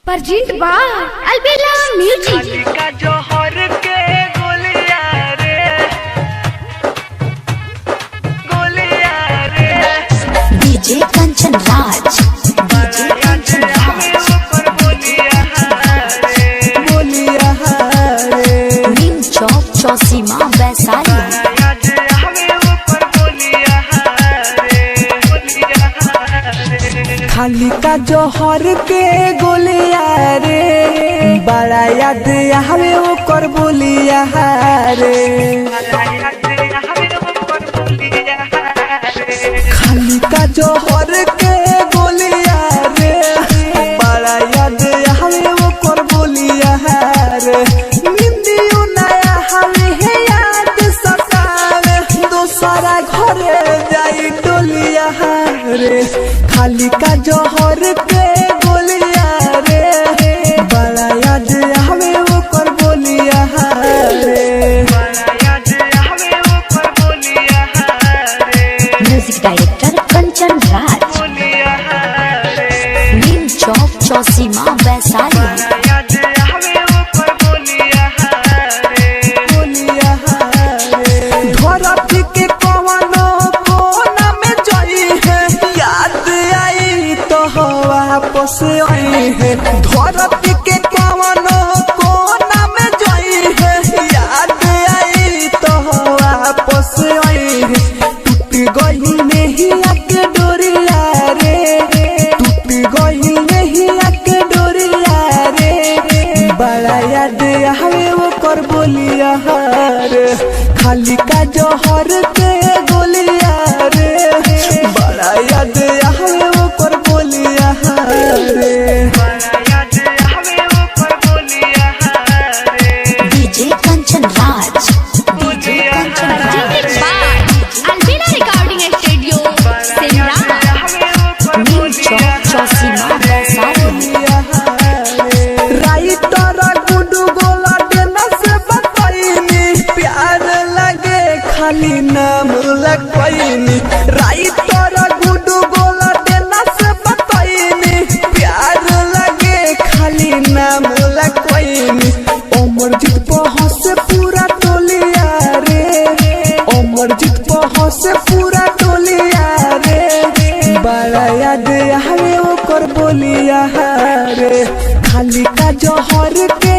present बार अलबेला music का जोहर के गोलिया रे डीजे कंचन राज ऊपर बोलिया रे नीम चौक चौसीमा वैशाली ऊपर बोलिया रे खाली का जोहर के गोलिया रे बड़ा याद हवे ऊपर बोलिया रे खाली का जोहर के गोलिया रे बड़ा याद हवे ऊपर बोलिया रे निंदियो नया हवे है याद सतावे दूसरा घरे जाई डोलिया रे खाली का जोहर के गोलिया रे बड़ा याद हवे ऊपर बोलिया रे म्यूजिक डायरेक्टर कंचन राज नीम चौक चौसीमा वैशाली धरती के कवनो कोना में जाई है याद आई तो वापस आई है धरती के कवनो कोना में जाई है याद आई तो वापस आई है टूट गई नहीं आके डोरिया रे टूट गई नहीं आके डोरिया रे बड़ा याद हवे वो कर बोलिया रे खाली का जोहर के गोलिया रे बड़ा याद हवे वो कर बोलिया रे DJ Kanchan Raj DJ Kanchan present राज बार अलबेला रिकॉर्डिंग स्टूडियो सिमरा नीम चौक चौसीमा वैशाली राइटर गुडू गोला देना से बताइनी प्यार लगे खाली नाम लगवाइनी राइटर गुडू गोला देना से बताइनी प्यार लगे खाली नाम लगवाइनी अमरजीत पहुँच से पूरा टोलिया रे अमरजीत पहुँच से पूरा टोलिया रे बड़ा याद हवे ओकर बोलिया रे खाली का जोहर के